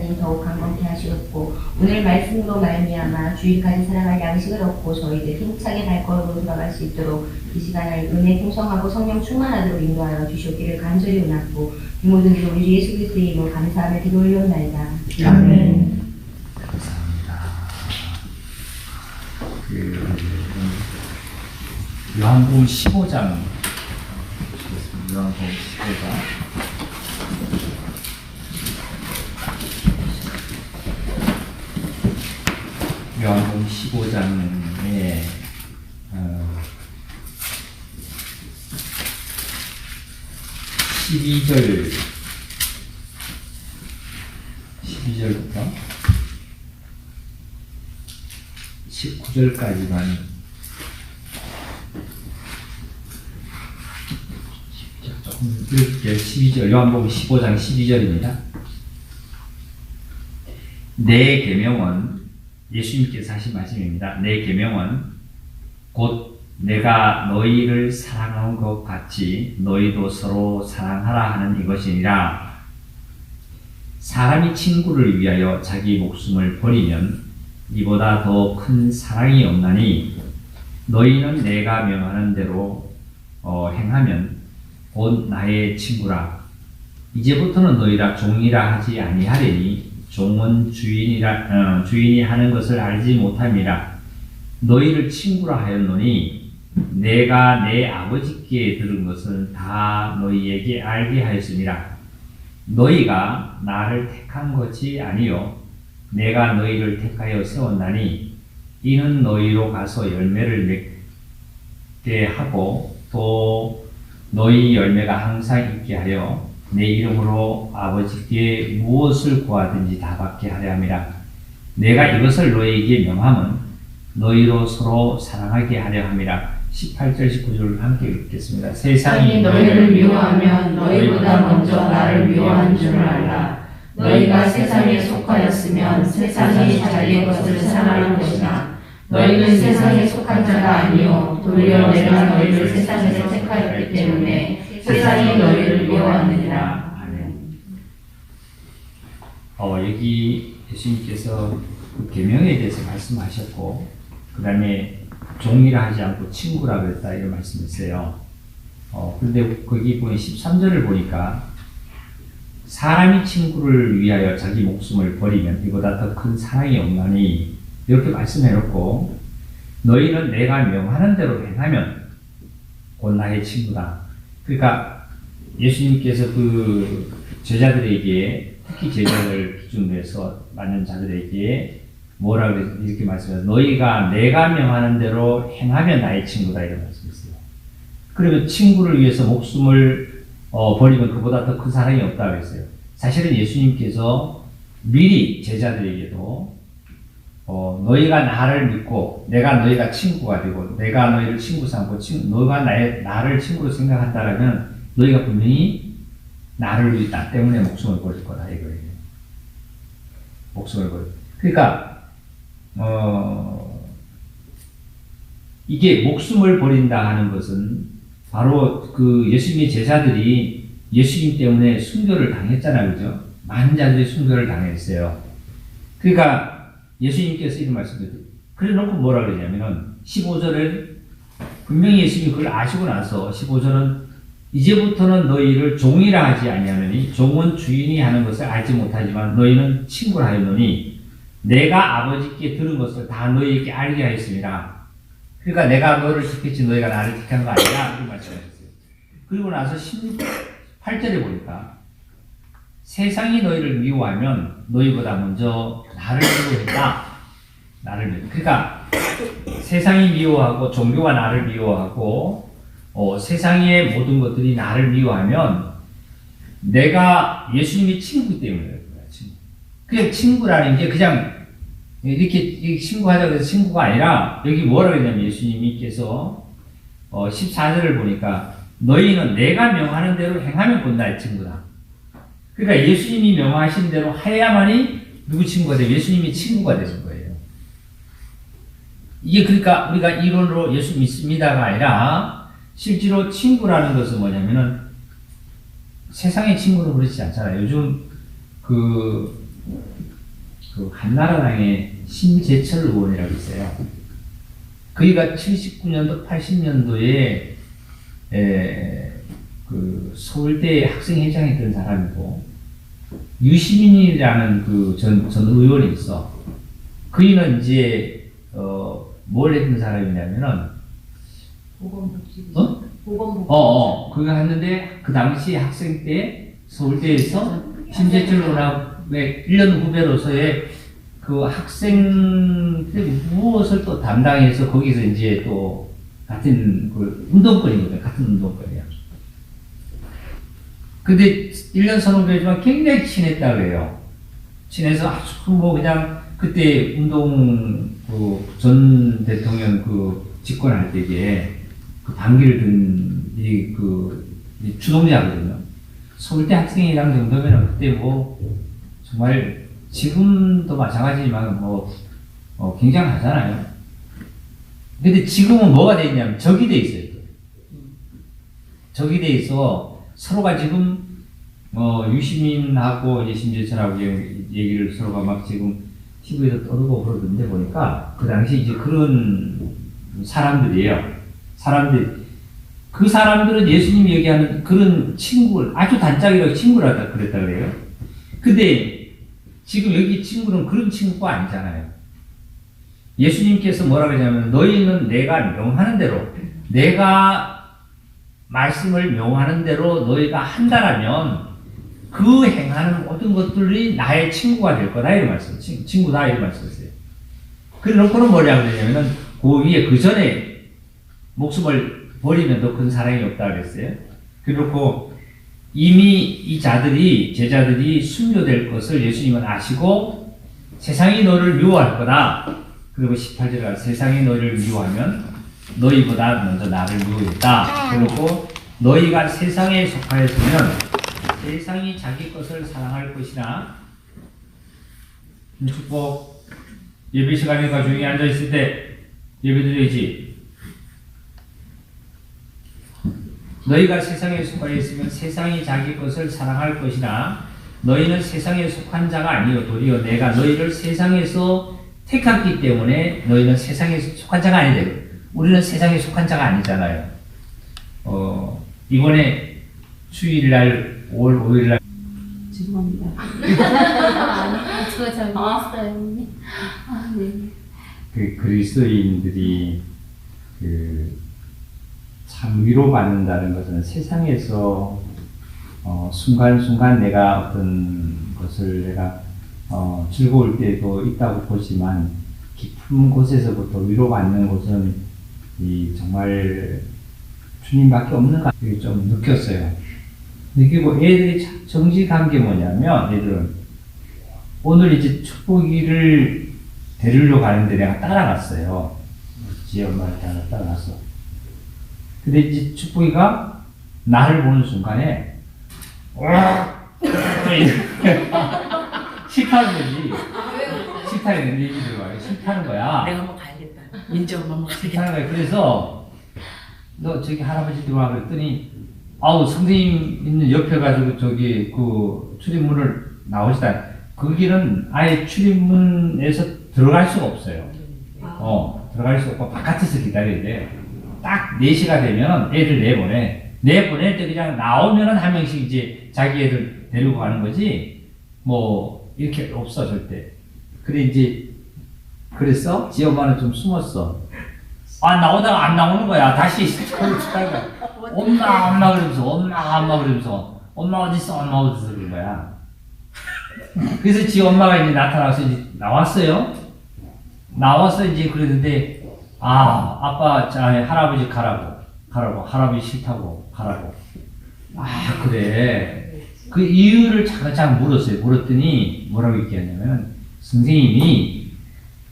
하나님 더욱 강건케 하시옵고 오늘 말씀으로 말미암아 주일까지 살아갈 양식을 얻고 저희들 힘차게 발걸음으로 돌아갈 수 있도록 이 시간을 은혜 풍성하고 성령 충만하도록 인도하여 주시옵기를 간절히 원하고 이 모든 일 우리 주 예수 그리스도의 이름으로 감사하며 기도 올려옵나이다. 아멘. 감사합니다. 요한복음 15장 요한복음 15장 요한복음 15장에 12절부터 19절까지만 조금 읽을게요. 12절 요한복음 15장 12절입니다. 내 계명은 예수님께서 하신 말씀입니다. 내 계명은 곧 내가 너희를 사랑한 것 같이 너희도 서로 사랑하라 하는 이것이니라. 사람이 친구를 위하여 자기 목숨을 버리면 이보다 더 큰 사랑이 없나니 너희는 내가 명하는 대로 행하면 곧 나의 친구라. 이제부터는 너희라 종이라 하지 아니하리니 종은 주인이 하는 것을 알지 못함이라. 너희를 친구라 하였노니 내가 내 아버지께 들은 것을 다 너희에게 알게 하였습니다. 너희가 나를 택한 것이 아니요 내가 너희를 택하여 세웠나니 이는 너희로 가서 열매를 맺게 하고 또 너희 열매가 항상 있게 하여 내 이름으로 아버지께 무엇을 구하든지 다 받게 하려 함이라. 내가 이것을 너희에게 명함은 너희로 서로 사랑하게 하려 함이라. 18절 19절을 함께 읽겠습니다. 세상이 너희를 미워하면 너희보다 먼저 나를 미워한 줄 알라. 너희가 세상에 속하였으면 세상이 자기의 것을 사랑하는 것이나 너희는 세상에 속한 자가 아니요 도리어 내가 너희를 세상에서 택하였기 때문에 세상이 너희를 미워하느니라. 아멘. 여기 예수님께서 그 계명에 대해서 말씀하셨고 그 다음에 종이라 하지 않고 친구라 그랬다 이런 말씀했어요. 그런데 거기 보니 13절을 보니까 사람이 친구를 위하여 자기 목숨을 버리면 이보다 더 큰 사랑이 없나니 이렇게 말씀해놓고 너희는 내가 명하는 대로 행하면 곧 나의 친구다. 그러니까 예수님께서 그 제자들에게 특히 제자들 기준으로 해서 맞는 자들에게 뭐라 그래서 이렇게 말씀해요. 너희가 내가 명하는 대로 행하면 나의 친구다 이런 말씀했어요. 그러면 친구를 위해서 목숨을 버리면 그보다 더 큰 사랑이 없다 그랬어요. 사실은 예수님께서 미리 제자들에게도 너희가 나를 믿고 내가 너희가 친구가 되고 내가 너희를 친구 삼고 너희가 나를 친구로 생각한다라면 너희가 분명히 나를 위해 나 때문에 목숨을 버릴 거다 이거예요. 목숨을 버릴. 그러니까 이게 목숨을 버린다 하는 것은 바로 그 예수님의 제자들이 예수님 때문에 순교를 당했잖아요. 그죠? 많은 자들이 순교를 당했어요. 그러니까 예수님께서 이런 말씀을 그래 놓고 뭐라 그러냐면은 15절을 분명히 예수님이 그걸 아시고 나서 15절은 이제부터는 너희를 종이라 하지 아니하느니 종은 주인이 하는 것을 알지 못하지만 너희는 친구라 하였노니 내가 아버지께 들은 것을 다 너희에게 알게 하였습니다. 그러니까 내가 너를 택했지 너희가 나를 택한 거 아니라 이렇게 말씀하셨어요. 그리고 나서 18절에 보니까 세상이 너희를 미워하면 너희보다 먼저 나를 미워했다. 그러니까 세상이 미워하고 종교가 나를 미워하고 세상의 모든 것들이 나를 미워하면 내가 예수님의 친구 때문에 그래요. 그냥 친구라는 게 그냥 이렇게 친구하자고 해서 친구가 아니라 여기 뭐라고 했냐면 예수님께서 14절을 보니까 너희는 내가 명하는 대로 행하면 곧 나의 친구다. 그러니까 예수님이 명하신 대로 해야만이 누구 친구가 돼요? 예수님이 친구가 되는 거예요. 이게 그러니까 우리가 이론으로 예수 믿습니다가 아니라 실제로 친구라는 것은 뭐냐면은 세상의 친구는 그렇지 않잖아요. 요즘 그 그 한나라당의 심재철 의원이라고 있어요. 그이가 79년도, 80년도에 그 서울대 학생회장했던 사람이고 유시민이라는 그 전 의원이 있어. 그이는 이제 뭘 했던 사람이냐면은 보건복지부. 보건복지부. 그거 했는데 그 당시 학생 때 서울대에서 심재철 의원의 1년 후배로서의 그 학생 때 무엇을 또 담당해서 거기서 이제 또 같은 그 운동권이거든요. 같은 운동권이야. 근데 1년 선후배지만 굉장히 친했다 그래요. 친해서 아주 뭐 그냥 그때 운동 그 전 대통령 그 집권할 때에 그 반기를 든 이 주동자거든요. 서울대 학생이랑 정도면 그때 뭐 정말 지금도 마찬가지지만 뭐 굉장하잖아요. 근데 지금은 뭐가 돼 있냐면 적이 돼 있어요. 적이 돼 있어 서로가 지금 유시민하고 이제 심재철하고 얘기를 서로가 막 지금 TV에서 떠들고 그러던데 보니까 그 당시 이제 그런 사람들이에요. 그 사람들은 예수님이 얘기하는 그런 친구를 아주 단짝이라고 친구라 그랬다 그래요. 근데 지금 여기 친구는 그런 친구가 아니잖아요. 예수님께서 뭐라 그러냐면 너희는 내가 명하는 대로 내가 말씀을 명하는 대로 너희가 한다라면 그 행하는 모든 것들이 나의 친구가 될 거다 이런 말씀. 친구다 이런 말씀이세요. 그래놓고는 뭐라고 그러냐면은 그 위에 그 전에 목숨을 버리면 더 큰 사랑이 없다 그랬어요. 그래놓고 이미 이 제자들이 순교될 것을 예수님은 아시고 세상이 너를 미워할 거다. 그리고 18절에 세상이 너희를 미워하면 너희보다 먼저 나를 미워했다. 그리고 너희가 세상에 속하였으면 세상이 자기 것을 사랑할 것이나 축복 예배 시간이니까 조용히 앉아있을 때 예배 드려야지. 너희가 세상에 속하여 있으면 세상이 자기 것을 사랑할 것이나 너희는 세상에 속한 자가 아니요 도리어 내가 너희를 세상에서 택했기 때문에 너희는 세상에 속한 자가 아니다. 우리는 세상에 속한 자가 아니잖아요. 이번에 주일날 5월 5일날 죄송합니다. 아니, 저 잘못했어요. 네. 그 그리스도인들이 참 위로받는다는 것은 세상에서 순간순간 내가 어떤 것을 내가 즐거울 때도 있다고 보지만 깊은 곳에서부터 위로받는 곳은 정말 주님밖에 없는 것 같아요. 좀 느꼈어요. 느끼고 애들이 정직한 게 뭐냐면 애들은 오늘 이제 축복이를 데리러 가는데 내가 따라갔어요. 지 엄마를 따라갔어. 근데 이제 축복이가 나를 보는 순간에 싫다는 거지. 싫다는 얘기 들어와요. 싫다는 거야. 내가 한번 가야겠다. 민지 엄마 한번 가야겠다. 싫다는 거야. 그래서 너 저기 할아버지 들어와 그랬더니 선생님 있는 옆에 가지고 저기 그 출입문을 나오시다. 거기는 아예 출입문에서 들어갈 수가 없어요. 들어갈 수 없고 바깥에서 기다려야 돼. 딱 4시가 되면 애들 내보낼 때 그냥 나오면은 한 명씩 이제 자기 애들 데리고 가는 거지 뭐 이렇게 없어 절대. 그래 이제 그랬어? 지 엄마는 좀 숨었어. 나오다가 안 나오는 거야. 다시 엄마 그러면서 엄마 어딨어 그런 거야. 그래서 지 엄마가 이제 나타나서 이제 나왔어요. 나와서 이제 그랬는데 아빠 할아버지 가라고 할아버지 싫다고 가라고. 그래. 그 이유를 잠깐 물었어요. 물었더니 뭐라고 얘기하냐면 선생님이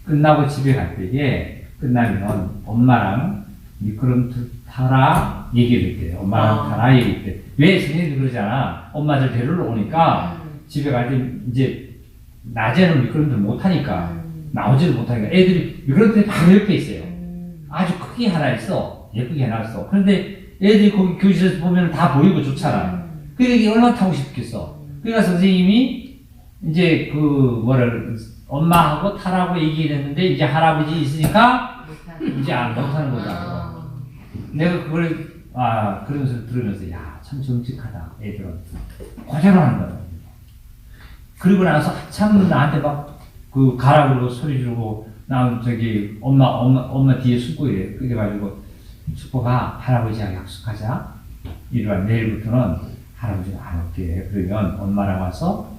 끝나고 집에 갈 때에 끝나면 엄마랑 미끄럼틀 타라 얘기를 했대요. 엄마랑 타라 얘기를 했대. 왜 선생님이 그러잖아. 엄마들 데리러 오니까 집에 갈 때 이제 낮에는 미끄럼틀 못 타니까 나오지를 못하니까 애들이 미끄럼틀 바로 옆에 있어요. 아주 크게 하나 있어. 예쁘게 해놨어. 그런데 애들이 거기 교실에서 보면 다 보이고 좋잖아. 그러니까 이게 얼마나 타고 싶겠어. 그러니까 선생님이 이제 엄마하고 타라고 얘기를 했는데 이제 할아버지 있으니까 이제 안 못하는 거다. 아. 내가 그걸 그러면서 들으면서 야, 참 정직하다 애들은 고생을 한다. 그리고 나서 참 나한테 막 그 가라 그러고 소리 지르고 나 저기 엄마 뒤에 숨고 이래. 그래가지고 숙보가 할아버지랑 약속하자. 이러한 내일부터는 할아버지가 안 올게. 그러면 엄마랑 와서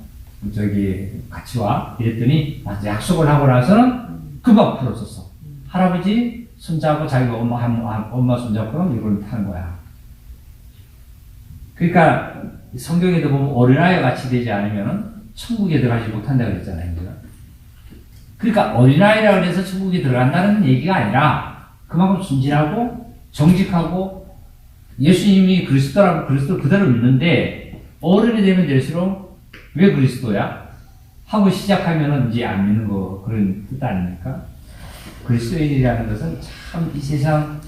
저기 같이 와. 이랬더니 약속을 하고 나서는 금방 풀었었어. 할아버지 손잡고 자기가 엄마 손잡고 이걸 타는 거야. 그러니까 성경에도 보면 어린아이 같이 되지 않으면 천국에 들어가지 못한다 그랬잖아요. 그러니까 어린아이라고 해서 천국에 들어간다는 얘기가 아니라 그만큼 순진하고 정직하고 예수님이 그리스도라고 그리스도를 그대로 믿는데 어른이 되면 될수록 왜 그리스도야? 하고 시작하면은 이제 안 믿는 거 그런 뜻 아닙니까? 그리스도인이라는 것은 참 이 세상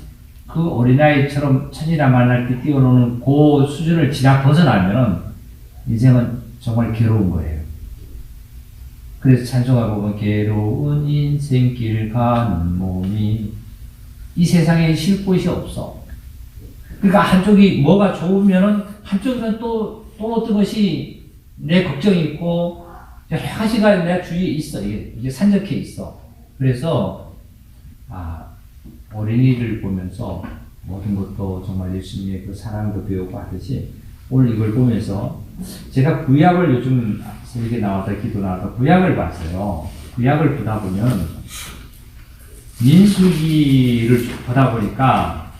그 어린아이처럼 천이라 만날 때 뛰어노는 그 수준을 지나 벗어나면은 인생은 정말 괴로운 거예요. 그래서 찬송가 보면 괴로운 인생길 가는 몸이 이 세상에 쉴 곳이 없어. 그러니까 한쪽이 뭐가 좋으면은 한쪽은 또 어떤 것이 내 걱정이 있고 여러 가지가 내 주위에 있어. 이게 산적해 있어. 그래서 어린이를 보면서 모든 것도 정말 예수님의 그 사랑도 배우고 하듯이 오늘 이걸 보면서 제가 구약을 요즘 새벽에 나왔다 기도 나왔다 구약을 봤어요. 구약을 보다 보면 민수기를 보다 보니까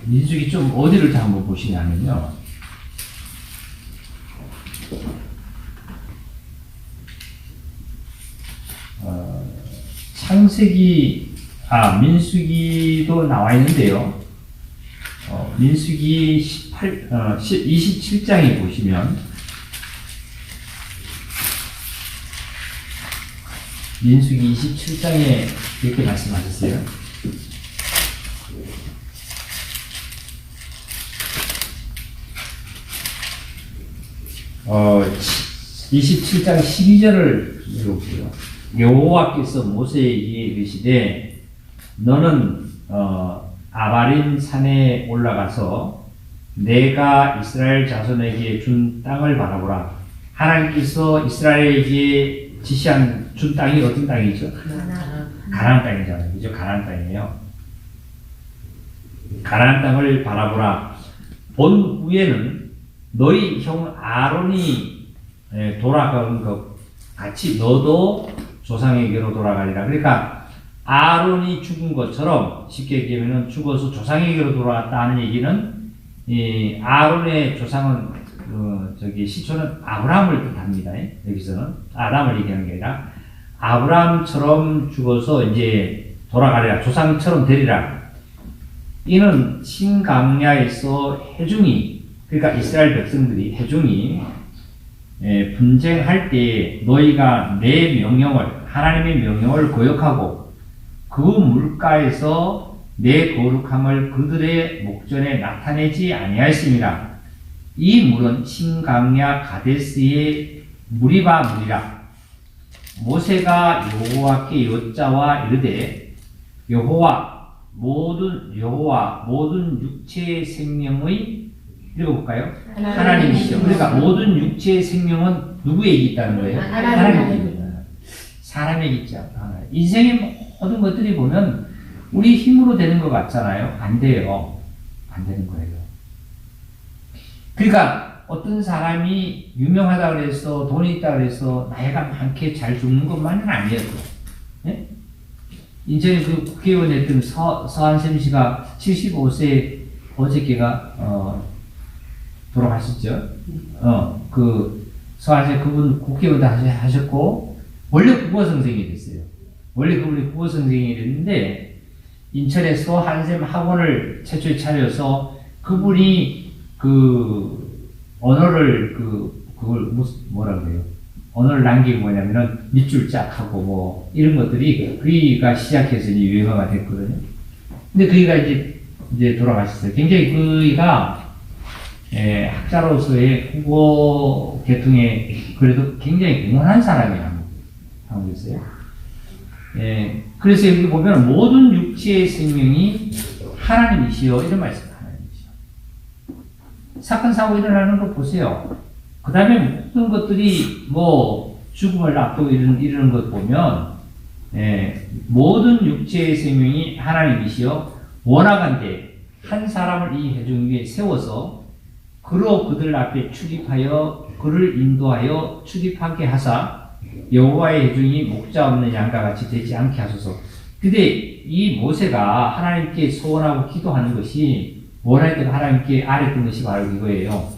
민수기 좀 어디를 한번 보시냐면요. 창세기, 민수기도 나와 있는데요. 민수기 27장에 보시면, 민수기 27장에 이렇게 말씀하셨어요. 27장 12절을 읽어보세요. 여호와께서 모세에게 이르시되 너는 아바림 산에 올라가서 내가 이스라엘 자손에게 준 땅을 바라보라. 하나님께서 이스라엘에게 지시한 준 땅이 어떤 땅이죠? 가나안 땅이잖아요. 그죠? 가나안 땅이에요. 가나안 땅을 바라보라. 본 후에는 너희 형 아론이 돌아간 것 같이 너도 조상에게로 돌아가리라. 그러니까 아론이 죽은 것처럼 쉽게 얘기하면 죽어서 조상에게로 돌아갔다는 얘기는 이 아론의 조상은 시초는 아브라함을 뜻합니다. 여기서는 아담을 얘기하는 게 아니라 아브라함처럼 죽어서 이제 돌아가리라. 조상처럼 되리라. 이는 신강야에서 회중이 그러니까 이스라엘 백성들이 회중이 분쟁할 때 너희가 내 명령을 하나님의 명령을 거역하고 그 물가에서 내 거룩함을 그들의 목전에 나타내지 아니하였습니다. 이 물은 신강야 가데스의 무리바 물이라. 모세가 여호와께 여짜와 이르되 여호와 모든 육체의 생명의 읽어볼까요? 하나님이시죠. 그러니까 모든 육체의 생명은 누구에게 있다는 거예요? 하나님에게 있다. 사람에게 있지 않다. 인생의 모든 것들이 보면 우리 힘으로 되는 것 같잖아요. 안 돼요. 안 되는 거예요. 그러니까 어떤 사람이 유명하다 그래서 돈이 있다 그래서 나이가 많게 잘 죽는 것만은 아니에요. 네? 인천에 그 국회의원 했던 서한샘 씨가 75세 어저께가 돌아가셨죠. 그 서한샘 그분 국회의원도 하셨고 원래 국어선생이 됐어요. 원래 그분이 국어선생이 됐는데 인천에 서한샘 학원을 최초에 차려서 그분이 그 언어를 그걸 뭐라 그래요? 언어를 남기고 뭐냐면은 밑줄 짝 하고 뭐 이런 것들이 그이가 시작해서 이제 유행어가 됐거든요. 근데 그이가 이제 돌아가셨어요. 굉장히 그이가 학자로서의 국어 계통에 그래도 굉장히 공헌한 사람이 한국에서요. 그래서 여기 보면 모든 육체의 생명이 하나님이시여 이런 말씀 하나님이시여. 사건 사고 일어나는 거 보세요. 그 다음에 모든 것들이 뭐 죽음을 앞두고 이러는 것 보면 모든 육체의 생명이 하나님이시여 원하건대 한 사람을 이 회중 위에 세워서 그로 그들 앞에 출입하여 그를 인도하여 출입하게 하사 여호와의 회중이 목자 없는 양과 같이 되지 않게 하소서. 근데 이 모세가 하나님께 소원하고 기도하는 것이 원할 때 하나님께 아뢰던 것이 바로 이거예요.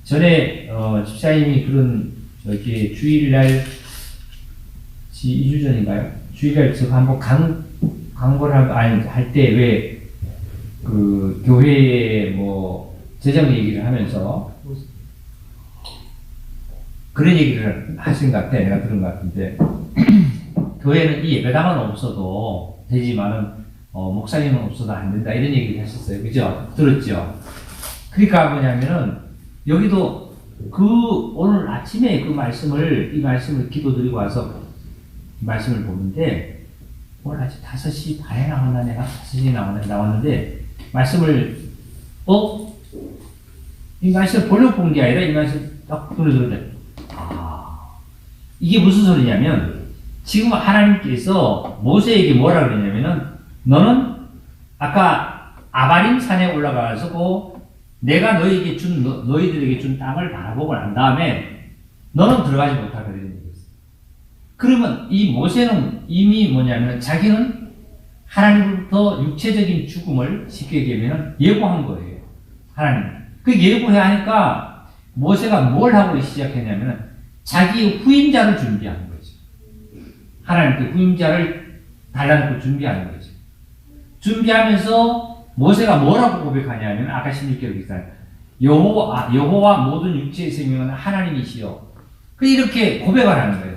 전에 집사님이 그런 이렇게 주일날 2주 전인가요? 주일날 제가 한번 광고를 할 때 왜 그 교회에 뭐 재정 얘기를 하면서 그런 얘기를 하신 것 같아. 내가 들은 것 같은데 교회는 이 예배당은 없어도 되지만은 목사님은 없어도 안 된다 이런 얘기를 하셨어요. 그죠? 들었죠? 그러니까 뭐냐면은 여기도 오늘 아침에 이 말씀을 기도드리고 와서 이 말씀을 보는데 오늘 아침 5시 반에 나왔나 내가 5시에 나왔는데 말씀을 이 말씀을 보려고 본 게 아니라 이 말씀 딱 들었는데 이게 무슨 소리냐면 지금 하나님께서 모세에게 뭐라 그러냐면은 너는 아까 아바림 산에 올라가서 내가 너희들에게 준 땅을 바라보고 난 다음에 너는 들어가지 못하게 되는 거예요. 그러면 이 모세는 이미 뭐냐면 자기는 하나님으로부터 육체적인 죽음을 쉽게 얘기하면 예고한 거예요. 하나님. 그 예고해야 하니까 모세가 뭘 하고 시작했냐면 자기 후임자를 준비하는 거죠. 하나님께 후임자를 달라놓고 준비하는 거죠. 준비하면서 모세가 뭐라고 고백하냐면 아까 16절에 비슷한 여호와 모든 육체의 생명은 하나님이시여. 이렇게 고백을 하는 거예요.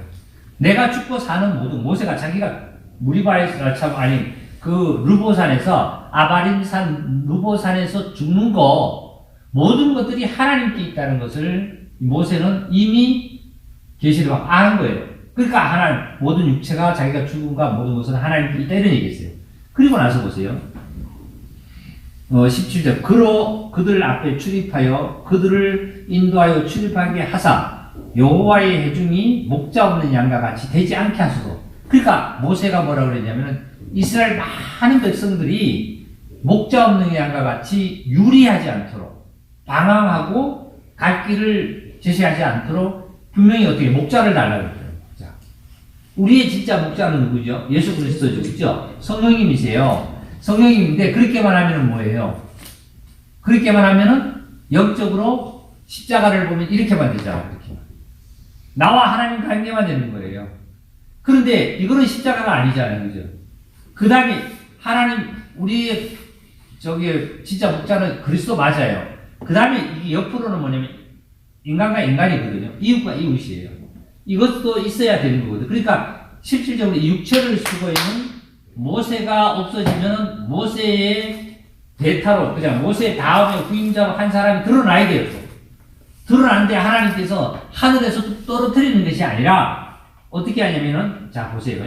내가 죽고 사는 모든 모세가 자기가 무리바에서 그 르보산에서 아바림산 르보산에서 죽는 거 모든 것들이 하나님께 있다는 것을 모세는 이미 계시를 막 아는 거예요. 그러니까 하나님 모든 육체가 자기가 죽음과 모든 것은 하나님께 있다 이런 얘기했어요. 그리고 나서 보세요. 17절 그로 그들 앞에 출입하여 그들을 인도하여 출입하게 하사 여호와의 회중이 목자 없는 양과 같이 되지 않게 하소서. 그러니까 모세가 뭐라고 그랬냐면은 이스라엘 많은 백성들이 목자 없는 양과 같이 유리하지 않도록 방황하고 갈 길을 제시하지 않도록 분명히 어떻게 목자를 달라고 그랬어요. 우리의 진짜 목자는 누구죠? 예수 그리스도죠. 그죠? 성령님이세요. 성령님인데 그렇게만 하면은 뭐예요? 그렇게만 하면은 영적으로 십자가를 보면 이렇게만 되잖아요. 이렇게. 나와 하나님 관계만 되는 거예요. 그런데 이거는 십자가가 아니잖아요. 그죠? 그 다음에 하나님, 우리의 진짜 목자는 그리스도 맞아요. 그 다음에 이게 옆으로는 뭐냐면 인간과 인간이거든요. 이웃과 이웃이에요. 이것도 있어야 되는 거거든요. 그러니까 실질적으로 육체를 쓰고 있는 모세가 없어지면 모세의 대타로, 그냥 모세 다음에 후임자로 한 사람이 드러나야 돼요. 드러나는데 하나님께서 하늘에서 떨어뜨리는 것이 아니라 어떻게 하냐면은, 자, 보세요.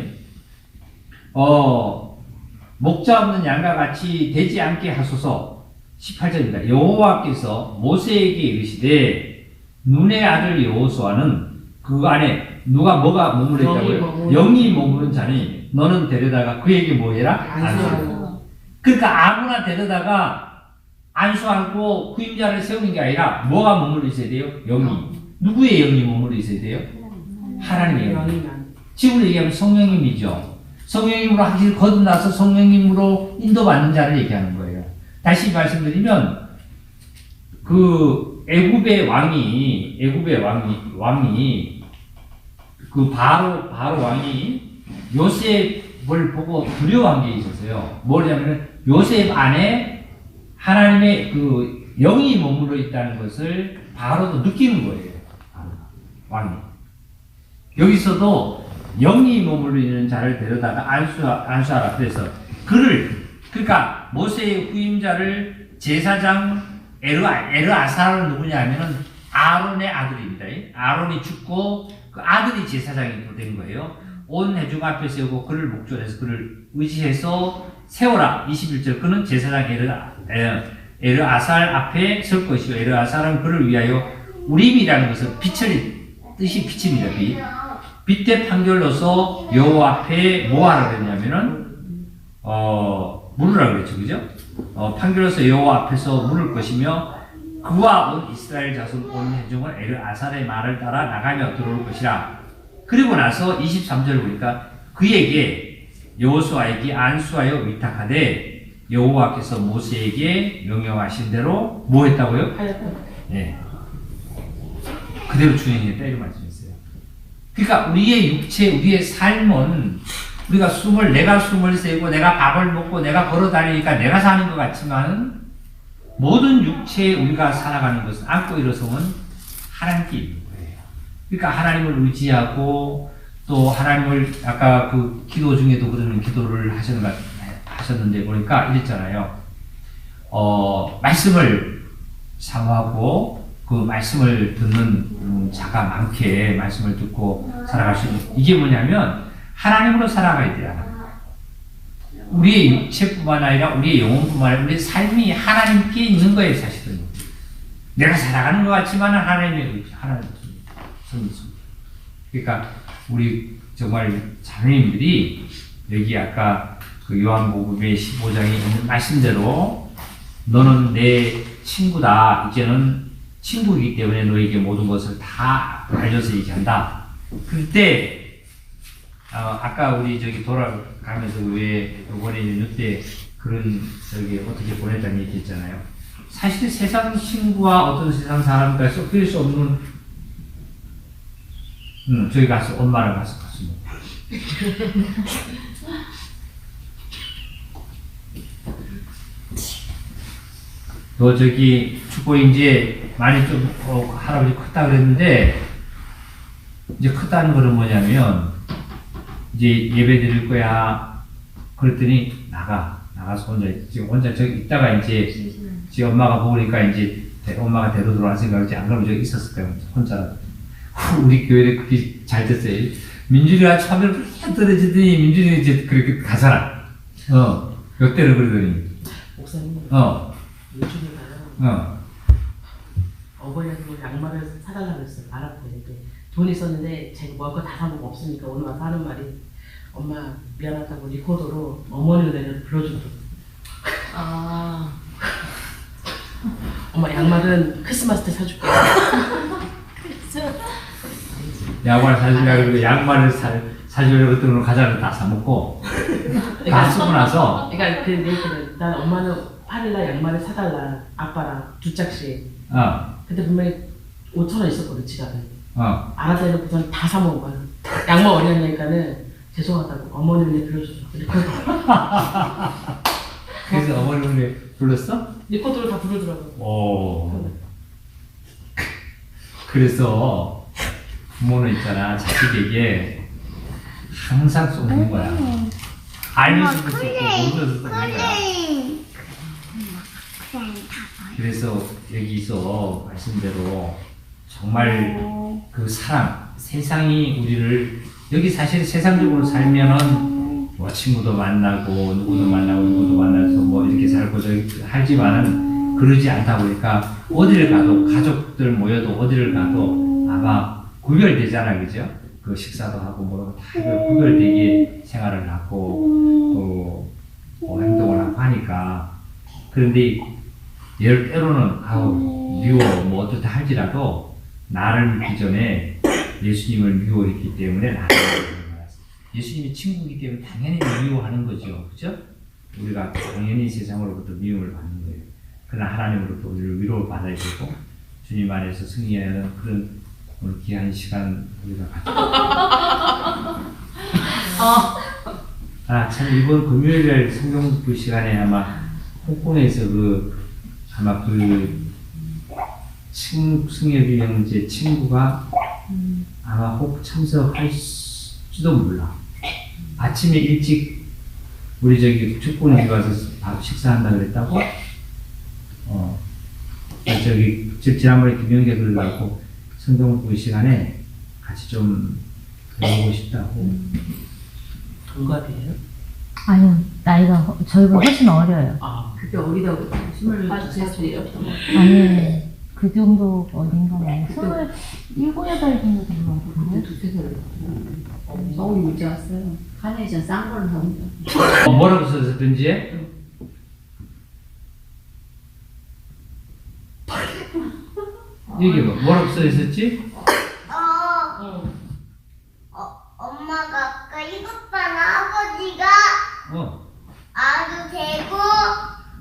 목자 없는 양과 같이 되지 않게 하소서. 18절입니다. 여호와께서 모세에게 이르시되 눈의 아들 여호수아는 그 안에 뭐가 머물러 있다고요? 영이 머무른 자니 너는 데려다가 그에게 뭐 해라? 안수하라. 그러니까 아무나 데려다가 안수하고 후임자를 세우는 게 아니라 뭐가 머물러 있어야 돼요? 영이. 누구의 영이 머물러 있어야 돼요? 하나님의 영이. 지금 얘기하면 성령님이죠. 성령님으로 확실히 거듭나서 성령님으로 인도받는 자를 얘기하는 거예요. 다시 말씀드리면 그 애굽의 왕이 그 바로 왕이 요셉을 보고 두려워한 게 있었어요. 뭐냐면 요셉 안에 하나님의 그 영이 머물러 있다는 것을 바로도 느끼는 거예요. 왕이. 여기서도 영이 머물러 있는 자를 데려다가 안수하라. 그래서 그러니까 모세의 후임자를 제사장 엘르아살은 누구냐 하면은 아론의 아들입니다. 아론이 죽고 그 아들이 제사장이 된 거예요. 온 회중 앞에 세우고 그를 목전해서 그를 의지해서 세워라. 21절 그는 제사장 엘르아살 앞에 설 것이요 엘르아살은 그를 위하여 우림이라는 것은 빛을 뜻이 빛입니다. 빛의 판결로서 여호와 앞에 뭐 하라 그랬냐면은 물으라 그랬죠. 그죠? 판결로서 여호와 앞에서 물을 것이며 그와 온 이스라엘 자손 온 회중은 엘르아살의 말을 따라 나가며 들어올 것이라. 그리고 나서 23절 보니까 그에게 여호수아에게 안수하여 위탁하되 여호와께서 모세에게 명령하신 대로 뭐 했다고요? 네. 그대로 준행했다 이런 말씀이었어요. 그러니까 우리의 육체, 우리의 삶은 내가 숨을 쉬고 내가 밥을 먹고 내가 걸어 다니니까 내가 사는 것 같지만 모든 육체에 우리가 살아가는 것은 안고 일어서면 하나님께 있는 거예요. 그러니까 하나님을 의지하고 또 하나님을 아까 그 기도 중에도 그러는 기도를 하셨는데 보니까 이랬잖아요. 말씀을 사모하고 그 말씀을 듣는 자가 많게 말씀을 듣고 살아갈 수 있는 이게 뭐냐면 하나님으로 살아가야 돼요. 우리의 육체뿐만 아니라 우리의 영혼뿐만 아니라 우리의 삶이 하나님께 있는 거예요. 사실은 내가 살아가는 것 같지만 하나님의 손이 있습니다. 그러니까 우리 정말 자매님들이 여기 아까 그 요한복음의 15장에 있는 말씀대로 너는 내 친구다. 이제는 친구이기 때문에 너에게 모든 것을 다 알려서 얘기한다. 그때 아까 우리 저기 돌아가면서 왜 이번에 이때 그런 저기 어떻게 보냈다는 얘기 했잖아요. 사실 세상 친구와 어떤 세상 사람과 섞일 수 없는 저희 가서 엄마랑 가서 갔습니다. 너 저기 축구 이제 많이 좀 할아버지 컸다 그랬는데 이제 컸다는 거는 뭐냐면 이제 예배 드릴 거야. 그랬더니 나가서 혼자 저기 있다가 이제 지 엄마가 보니까 이제 엄마가 데려 들어갈 생각이지 안 그러면 저기 있었을 거야. 혼자. 우리 교회에 그게 잘 됐어요. 민준이가 처음에 그렇게 떨어지더니 민준이 이제 그렇게 가잖아. 역대를 그러더니. 목사님. 요즘에가요. 어버이날에 양말을 사달라고 했어요. 알았고 돈이 있었는데 제가 먹을 거 다 사먹고 없으니까 오늘 와서 하는 말이 엄마 미안하다고 리코더로 어머니 노래를 불러주더라고. 엄마 양말은 크리스마스 때 사줄게. 양말 사주려고 그러고 양말을 사주려고 했던 걸 과자를 다 사먹고 다 쓰고 나서 그러니까 그 얘기는 난 엄마는 8일날 양말을 사달라 아빠랑 두 짝씩. 근데 분명히 5,000원 있었거든 지갑에. 알아서 해놓고선 다 사먹은 거야. 양말 어린이니까는 죄송하다고 어머니 노래 불러줬어. 그래서 어머니 노래 불렀어? 리코더를 다 부르더라고. 그래서 부모는 있잖아 자식에게 항상 쏘는 거야. 알면서도 쏘고 모르면서도 쏘는 거야. 그래서 여기서 말씀대로 정말 그 사랑, 세상이 우리를 여기 사실 세상적으로 살면은 뭐 친구도 만나고 누구도 만나서 뭐 이렇게 살고 저기 하지만은 그러지 않다 보니까 어디를 가도 가족들 모여도 어디를 가도 아마 구별되잖아, 그죠? 그 식사도 하고 뭐라고 다 구별되게 생활을 하고 또 행동을 하고 하니까. 그런데 때로는 미워 뭐 어떻다 할지라도 나를 믿기 전에 예수님을 미워했기 때문에 나를 예수님이 친구이기 때문에 당연히 미워하는 거죠. 그죠? 우리가 당연히 세상으로부터 미움을 받는 거예요. 그러나 하나님으로부터 우리를 위로를 받아야 되고 주님 안에서 승리하는 그런 오늘 귀한 시간 우리가 가졌습니다. 참 이번 금요일날 성경 그 시간에 아마 홍콩에서 아마 승엽이 형제 친구가 아마 혹 참석할지도 몰라. 아침에 일찍 우리 저기 축구는 와서 식사한다 그랬다고. 지난번에 김영재 그러고 성경 보기 시간에 같이 좀 배우고 싶다고. 동갑이에요? 아니요, 나이가 저희보다 훨씬 어려요. 아, 그게 어리다고 22살이에요? 아니, 그 정도 어린가 봐요. 27, 8 정도 된 것 같은데. 두세 살. 서울 문제 왔어요. 카네이션 싼 거를 사온다. 뭐라고 썼든지? 이게 뭐라고 써 있었지? 엄마가 아까 이것 봐라. 아버지가 어, 아주 되고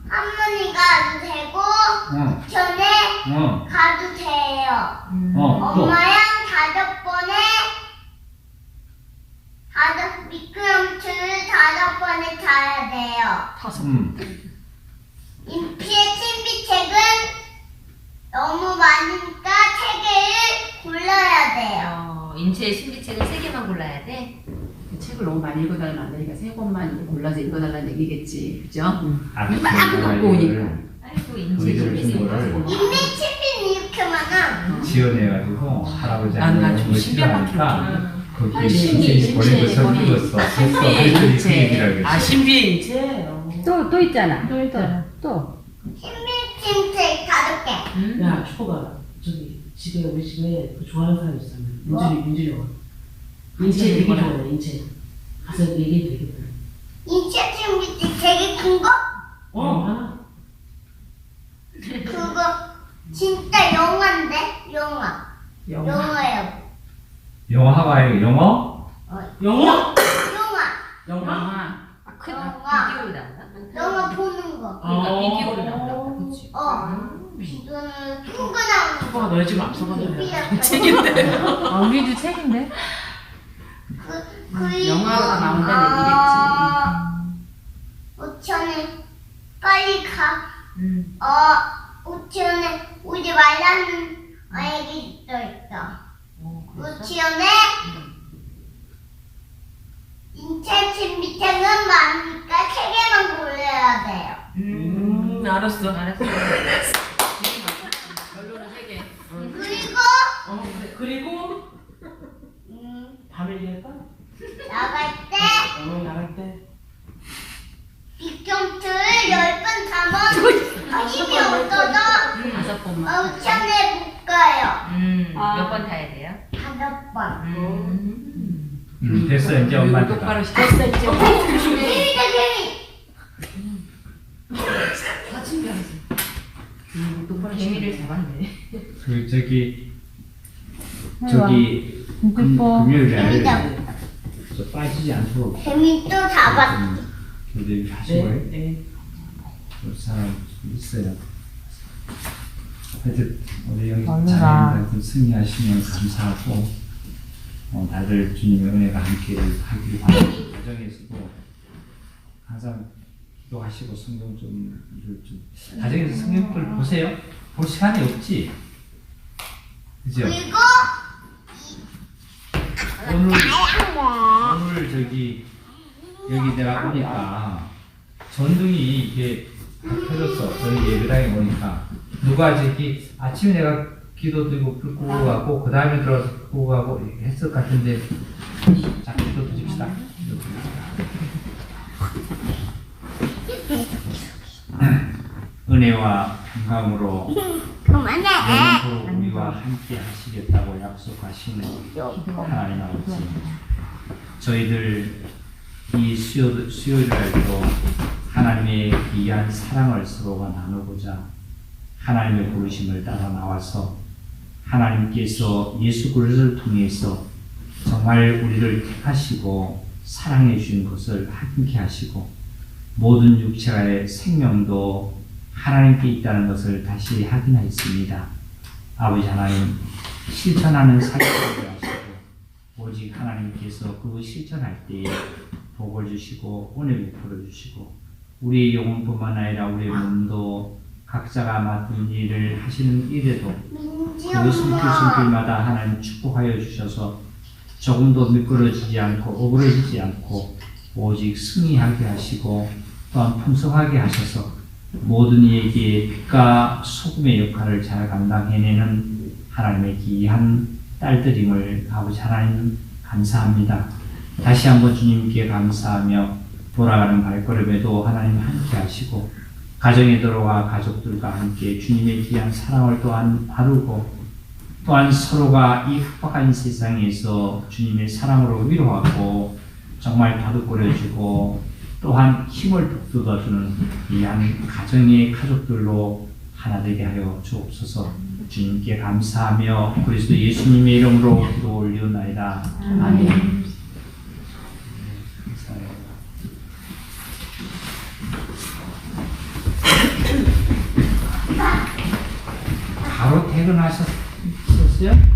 할머니가 아주 되고 전에 가도 돼요. 또. 엄마랑 5번에 미끄럼틀을 5번에 타야 돼요. 인피의 신비책은 너무 많으니까 3개를 골라야 돼요. 인체의 신비책을 3개만 골라야 돼? 그 책을 너무 많이 읽어달라면 안 되니까 3권만 골라서 읽어달라는 얘기겠지. 그죠? 아, 막 갖고 오니까. 아이고, 인체의 우리들 신비책. 친구를 인맥 신비는 이렇게 많아. 지원해가지고 할아버지 난 하는 좀 거 신비한 싫어하니까 거기 아니, 신비 보낸 거 처음 신비. 읽었어. 그래서 신비의 그 인체. 얘기라고 아, 했어. 신비의 인체. 또 있잖아. 또 있잖아. 또. 신비책 5개. 야, 초코가 저기 집에 우리 집에 그 좋아하는 사람 있잖아. 민준이 형. 인체 되게 좋아해. 인체. 가서 얘기해 되겠다. 인체 신비책 되게 큰 거? 하나. 그거 진짜 영화인데? 영화예요. 영어 하와이 영어? 영어? 영화. 영화. 큰 영화. 비디오로 나왔나? 영화 보는 거. 그러니까 비디오로 나온다. 그치? 이거는 큰 거 나오는 거. 초코가 너네 지금 앞서가지고. 신비한 거. 책인데. 아, 우리도 책인데? 영화가 나온다는 우천에 빨리 가. 음. 우천에 우리 말하는 아이기 있어. 그랬어? 우천에 인체 신비책은 많으니까 3개만 골라야 돼요. 알았어. 알았어. 결론은 3개. 그리고 그리고 밤에 얘기할까? 나갈 때 나갈 때. 미끄럼틀 10번 타면 힘이 없어서 5번만. 우천에 못 가요. 몇 번 타야 돼요? 5번. 됐어 이제 엄마한테 가. 똑바로 시켰어 이제. 재밌다 재미. 똑바로 개미를 잡았네. 그 저기 해와. 이뻐. 금요일에 재밌다. 저 빠지지 않도록 재미 또 잡았어. 교대를 하시고 네. 그 사람 있어요. 하여튼 우리 여기 얼른 자매님들 승리하시면 감사하고 다들 주님의 은혜가 함께 하기를 바라는 가정에서도 항상 기도하시고 성경 좀 가정에서 성경을 보세요. 볼 시간이 없지. 그죠? 그리고 오늘 저기 여기 내가 보니까 전등이 이게 다 켜졌어. 저희 예배당에 오니까 누가 저기 아침에 내가 기도 드리고 불 끄고 가고 그 다음에 들어와서 불 끄고 가고 했을 것 같은데 자 기도 드립시다. 은혜와 평강으로 그만해. 영원토록 우리와 함께 하시겠다고 약속하시는 하나님 아버지, 저희들 이 수요일 날도 하나님의 귀한 사랑을 서로가 나누고자 하나님의 부르심을 따라 나와서 하나님께서 예수 그리스도를 통해서 정말 우리를 택하시고 사랑해 주신 것을 확인케 하시고 모든 육체의 생명도 하나님께 있다는 것을 다시 확인하였습니다. 아버지 하나님, 실천하는 사역을 하시고 오직 하나님께서 그 실천할 때에 복을 주시고 은혜를 풀어주시고 우리의 영혼뿐만 아니라 우리의 몸도 각자가 맡은 일을 하시는 일에도 민지 그 엄마. 손길마다 하나님 축복하여 주셔서 조금도 미끄러지지 않고 오그러지지 않고 오직 승리하게 하시고 또한 풍성하게 하셔서 모든 이에게 빛과 소금의 역할을 잘 감당해내는 하나님의 귀한 딸들임을 아버지 하나님 감사합니다. 다시 한번 주님께 감사하며 돌아가는 발걸음에도 하나님 함께 하시고 가정에 들어와 가족들과 함께 주님의 귀한 사랑을 또한 나누고 또한 서로가 이 팍팍한 세상에서 주님의 사랑으로 위로하고 정말 다독거려주고 또한 힘을 북돋아주는 귀한 가정의 가족들로 하나 되게 하여 주옵소서. 주님께 감사하며 그리스도 예수님의 이름으로 기도 올리옵나이다. 아멘. 감사해요. 바로 퇴근하셨어요?